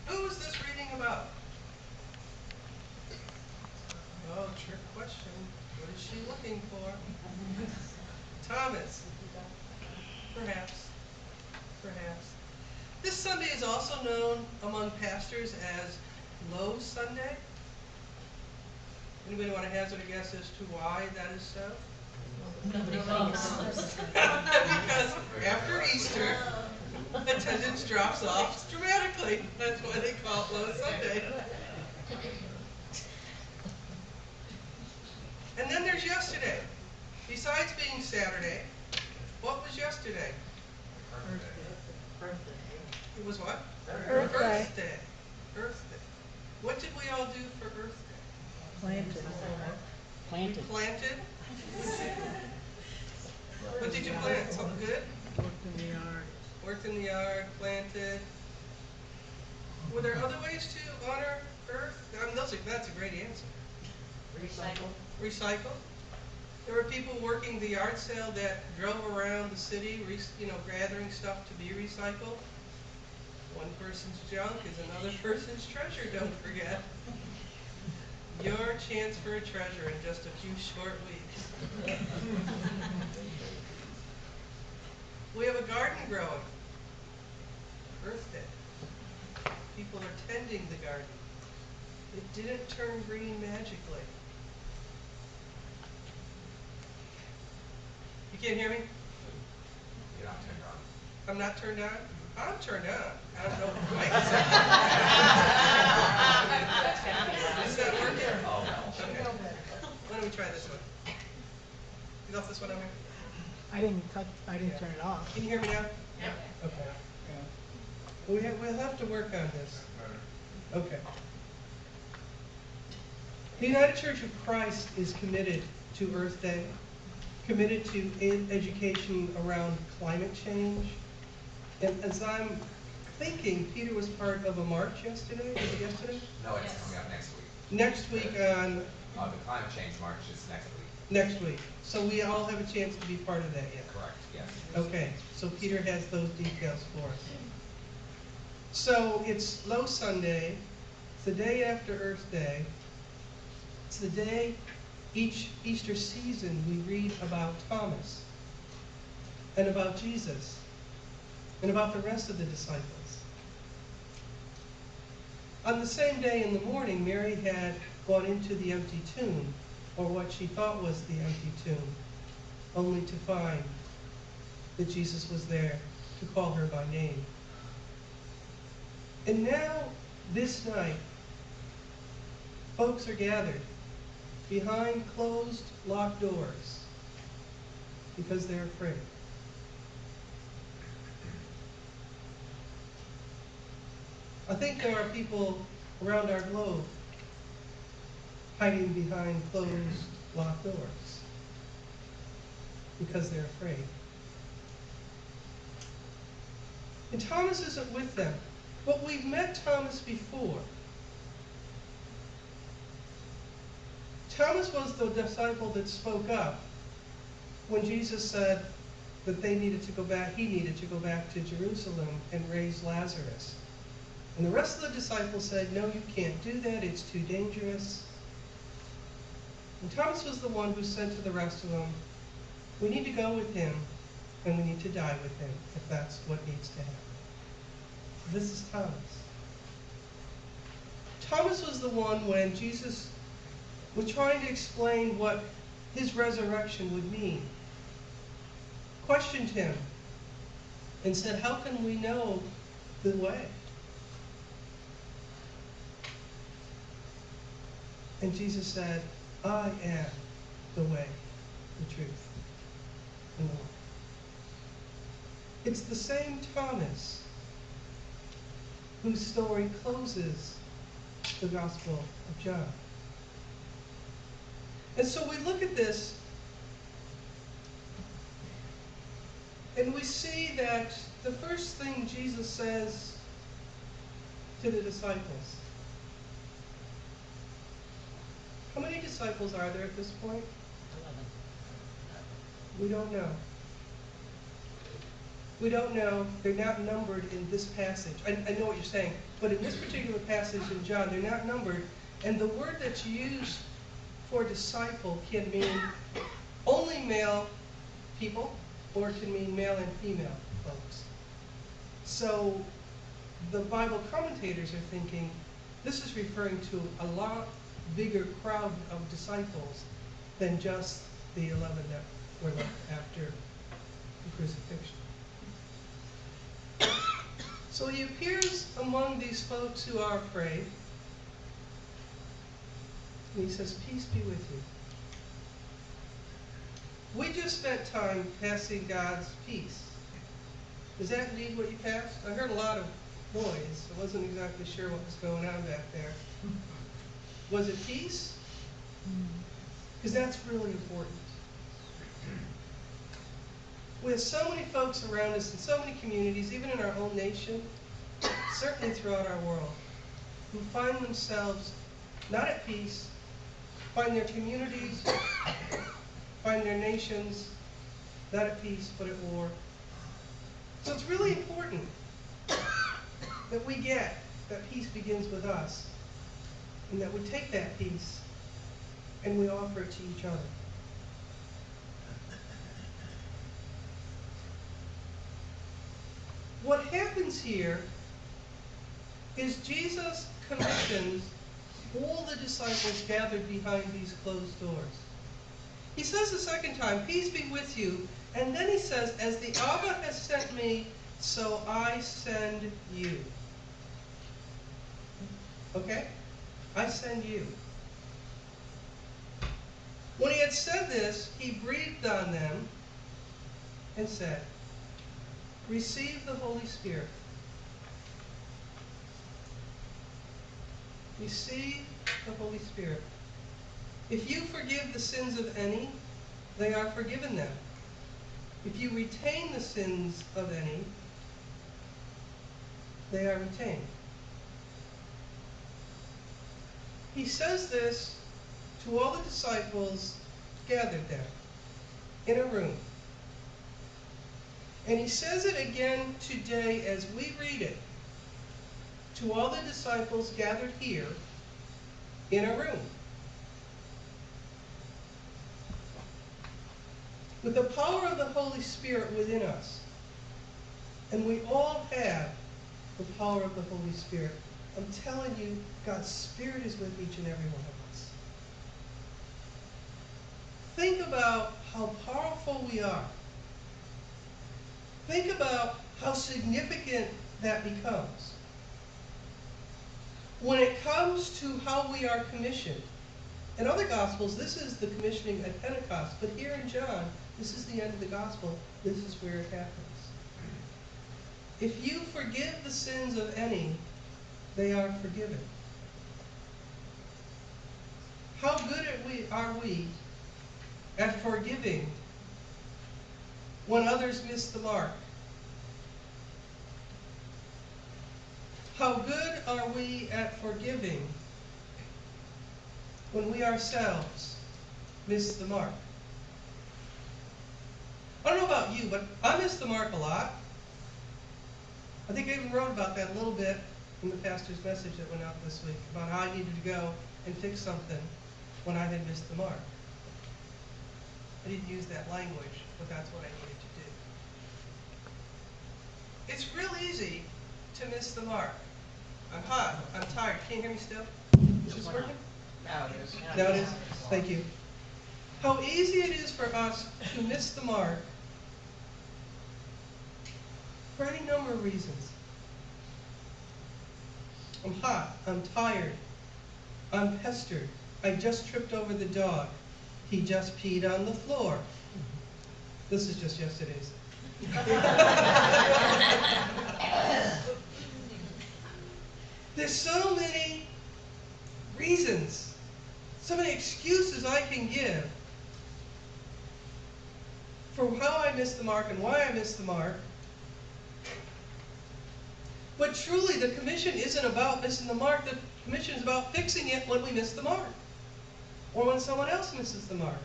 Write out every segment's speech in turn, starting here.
Who is this reading about? Oh, trick question. What is she looking for? Thomas. Perhaps. Perhaps. This Sunday is also known among pastors as Low Sunday. Anybody want to hazard a guess as to why that is so? Because after Easter, attendance drops off dramatically. That's why they call it Low Sunday. And then there's yesterday. Besides being Saturday, what was yesterday? It was what? Earth Day. Earth Day. Earth Day. What did we all do for Earth Day? Planted. We planted. What did you plant? Something good? Worked in the yard. Worked in the yard, planted. Were there other ways to honor Earth? I mean, that's a great answer. Recycle. There were people working the yard sale that drove around the city, gathering stuff to be recycled. One person's junk is another person's treasure, don't forget. Your chance for a treasure in just a few short weeks. We have a garden growing. Earth Day. People are tending the garden. It didn't turn green magically. You can't hear me? You're not turned on. I'm not turned on? I'm turned on. I don't know if Mike is that working? Oh, no. Okay. Why don't we try this one? You left this one on here? I didn't turn it off. Can you hear me now? Yeah. Okay. We'll have to work on this. Okay. The United Church of Christ is committed to Earth Day, committed to education around climate change. And as I'm thinking, Peter was part of a march yesterday. Was it yesterday? No, it's coming up next week. Next week on The climate change march is next week. next week. So we all have a chance to be part of that yet. Correct, yes. Okay, so Peter has those details for us. So it's Low Sunday. It's the day after Earth Day. It's the day each Easter season we read about Thomas and about Jesus and about the rest of the disciples. On the same day in the morning, Mary had gone into the empty tomb, or what she thought was the empty tomb, only to find that Jesus was there to call her by name. And now, this night, folks are gathered behind closed, locked doors because they're afraid. I think there are people around our globe hiding behind closed, locked doors because they're afraid. And Thomas isn't with them, but we've met Thomas before. Thomas was the disciple that spoke up when Jesus said that they needed to go back, he needed to go back to Jerusalem and raise Lazarus. And the rest of the disciples said, no, you can't do that, it's too dangerous. And Thomas was the one who said to the rest of them, we need to go with him, and we need to die with him, if that's what needs to happen. This is Thomas. Thomas was the one when Jesus was trying to explain what his resurrection would mean, questioned him, and said, how can we know the way? And Jesus said, I am the way, the truth, and the life. It's the same Thomas whose story closes the Gospel of John. And so we look at this, and we see that the first thing Jesus says to the disciples. How many disciples are there at this point? 11. We don't know. We don't know. They're not numbered in this passage. I know what you're saying. But in this particular passage in John, they're not numbered. And the word that's used for disciple can mean only male people, or it can mean male and female folks. So the Bible commentators are thinking this is referring to a lot bigger crowd of disciples than just the 11 that were left after the crucifixion. So he appears among these folks who are afraid. And he says, peace be with you. We just spent time passing God's peace. Is that indeed what you passed? I heard a lot of noise. I wasn't exactly sure what was going on back there. Was it peace? Because that's really important. We have so many folks around us in so many communities, even in our own nation, certainly throughout our world, who find themselves not at peace, find their communities, find their nations not at peace but at war. So it's really important that we get that peace begins with us, and that we take that peace and we offer it to each other. What happens here is Jesus commissions all the disciples gathered behind these closed doors. He says the second time, peace be with you, and then he says, as the Abba has sent me, so I send you. Okay? I send you. When he had said this, he breathed on them and said, receive the Holy Spirit. Receive the Holy Spirit. If you forgive the sins of any, they are forgiven them. If you retain the sins of any, they are retained. He says this to all the disciples gathered there in a room. And he says it again today as we read it to all the disciples gathered here in a room. With the power of the Holy Spirit within us, and we all have the power of the Holy Spirit. I'm telling you, God's Spirit is with each and every one of us. Think about how powerful we are. Think about how significant that becomes. When it comes to how we are commissioned, in other Gospels, this is the commissioning at Pentecost, but here in John, this is the end of the Gospel. This is where it happens. If you forgive the sins of any, they are forgiven. How good are we at forgiving when others miss the mark? How good are we at forgiving when we ourselves miss the mark? I don't know about you, but I miss the mark a lot. I think I even wrote about that a little bit in the pastor's message that went out this week, about how I needed to go and fix something when I had missed the mark. I didn't use that language, but that's what I needed to do. It's real easy to miss the mark. I'm hot. I'm tired. Can you hear me still? Is this working? Now it is. Now it is? Thank you. How easy it is for us to miss the mark for any number of reasons. I'm hot. I'm tired. I'm pestered. I just tripped over the dog. He just peed on the floor. This is just yesterday's. There's so many reasons, so many excuses I can give for how I missed the mark and why I missed the mark. But truly, the commission isn't about missing the mark. The commission is about fixing it when we miss the mark, or when someone else misses the mark.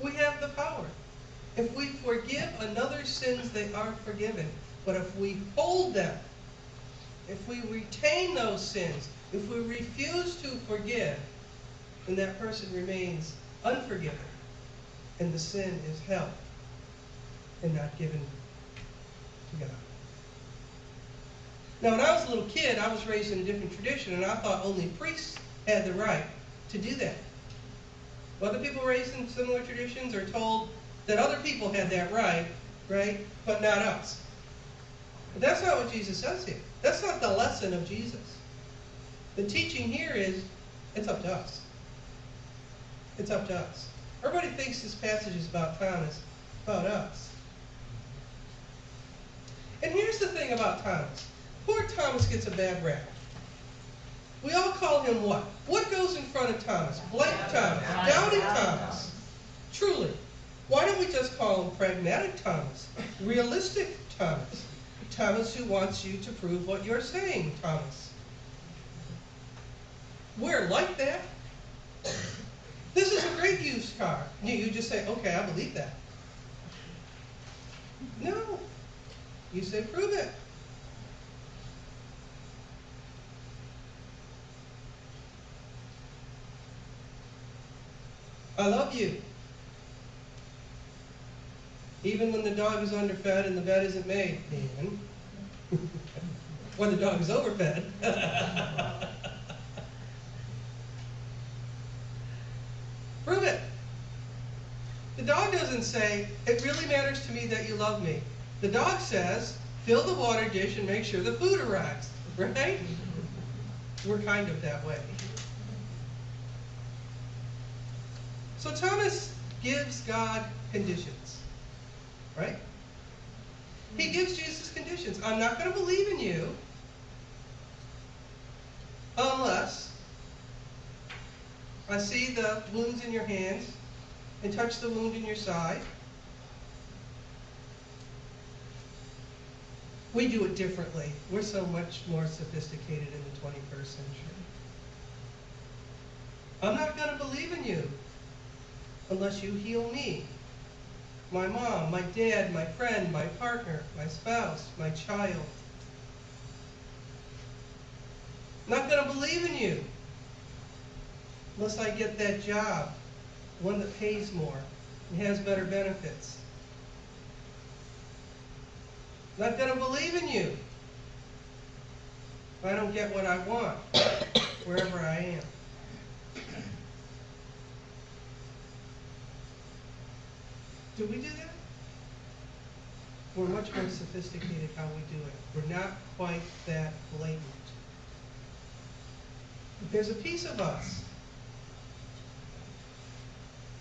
We have the power. If we forgive another's sins, they are forgiven. But if we hold them, if we retain those sins, if we refuse to forgive, then that person remains unforgiven, and the sin is held and not given to God. Now, when I was a little kid, I was raised in a different tradition, and I thought only priests had the right to do that. Other people raised in similar traditions are told that other people had that right, but not us. But that's not what Jesus says here. That's not the lesson of Jesus. The teaching here is, it's up to us. It's up to us. Everybody thinks this passage is about Thomas, about us. And here's the thing about Thomas. Poor Thomas gets a bad rap. We all call him what? What goes in front of Thomas? Blank Thomas. Doubting Thomas. Truly. Why don't we just call him pragmatic Thomas? Realistic Thomas. Thomas who wants you to prove what you're saying, Thomas. We're like that. This is a great used car. You just say, okay, I believe that. No. You say, prove it. I love you. Even when the dog is underfed and the bed isn't made, even. Or the dog is overfed. Prove it. The dog doesn't say, it really matters to me that you love me. The dog says, fill the water dish and make sure the food arrives. Right? We're kind of that way. So Thomas gives God conditions. Right? He gives Jesus conditions. I'm not going to believe in you unless I see the wounds in your hands and touch the wound in your side. We do it differently. We're so much more sophisticated in the 21st century. I'm not going to believe in you unless you heal me. My mom, my dad, my friend, my partner, my spouse, my child. I'm not going to believe in you unless I get that job, one that pays more and has better benefits. I'm not going to believe in you if I don't get what I want wherever I am. Do we do that? We're much more sophisticated how we do it. We're not quite that blatant. But there's a piece of us.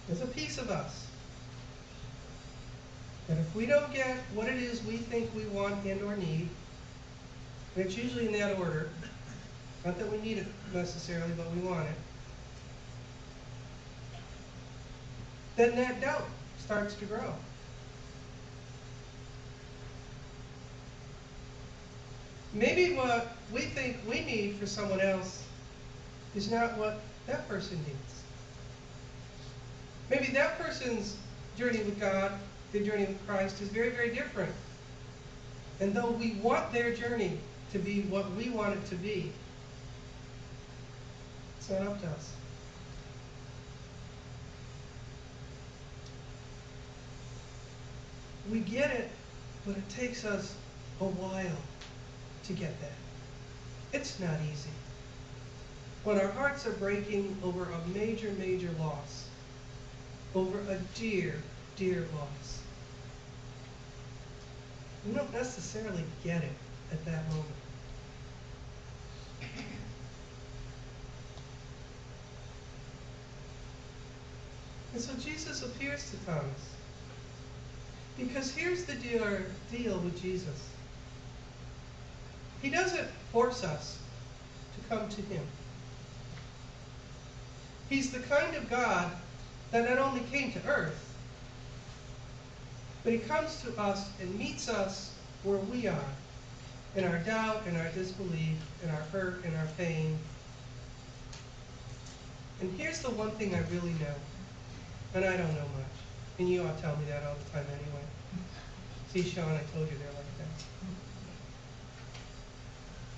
There's a piece of us that if we don't get what it is we think we want and or need, and it's usually in that order, not that we need it necessarily, but we want it, then that doubt starts to grow. Maybe what we think we need for someone else is not what that person needs. Maybe that person's journey with God, their journey with Christ, is very, very different. And though we want their journey to be what we want it to be, it's not up to us. We get it, but it takes us a while to get that. It's not easy. When our hearts are breaking over a major, major loss, over a dear, dear loss, we don't necessarily get it at that moment. And so Jesus appears to Thomas. Because here's the deal with Jesus. He doesn't force us to come to him. He's the kind of God that not only came to earth, but he comes to us and meets us where we are, in our doubt, in our disbelief, in our hurt, in our pain. And here's the one thing I really know, and I don't know much. And you ought to tell me that all the time anyway. See, Sean, I told you they're like that.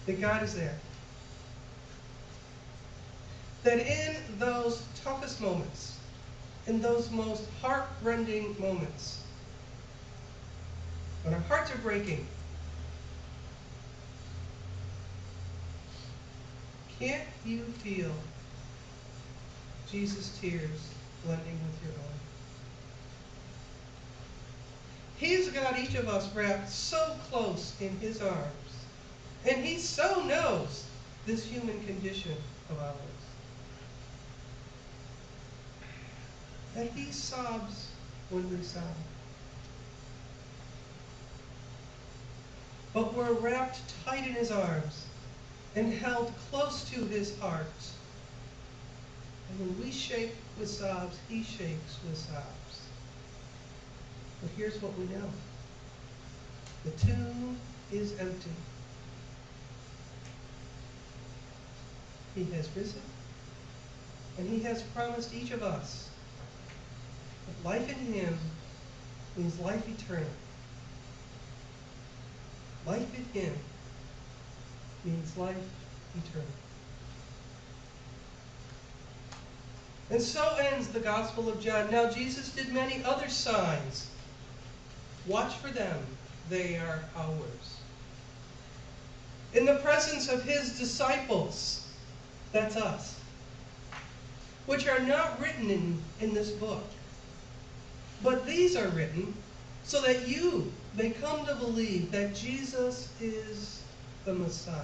That God is there. That in those toughest moments, in those most heart-rending moments, when our hearts are breaking, can't you feel Jesus' tears blending with your own? He's got each of us wrapped so close in his arms, and he so knows this human condition of ours, that he sobs when we sob. But we're wrapped tight in his arms and held close to his heart. And when we shake with sobs, he shakes with sobs. But here's what we know. The tomb is empty. He has risen, and he has promised each of us that life in him means life eternal. Life in him means life eternal. And so ends the Gospel of John. Now Jesus did many other signs. Watch for them. They are ours. In the presence of his disciples, that's us, which are not written in this book. But these are written so that you may come to believe that Jesus is the Messiah.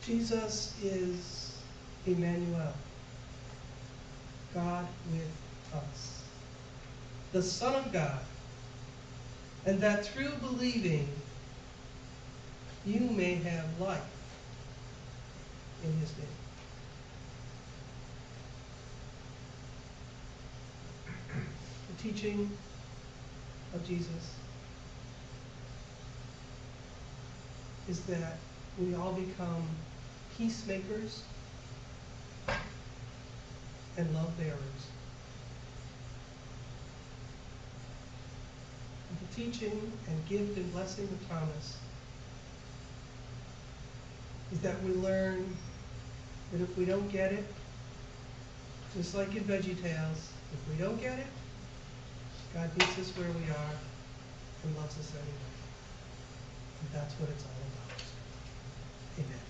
Jesus is Emmanuel, God with us, the Son of God, and that through believing you may have life in his name. The teaching of Jesus is that we all become peacemakers and love bearers. And the teaching and gift and blessing of Thomas is that we learn that if we don't get it, just like in VeggieTales, if we don't get it, God meets us where we are and loves us anyway. And that's what it's all about. Amen.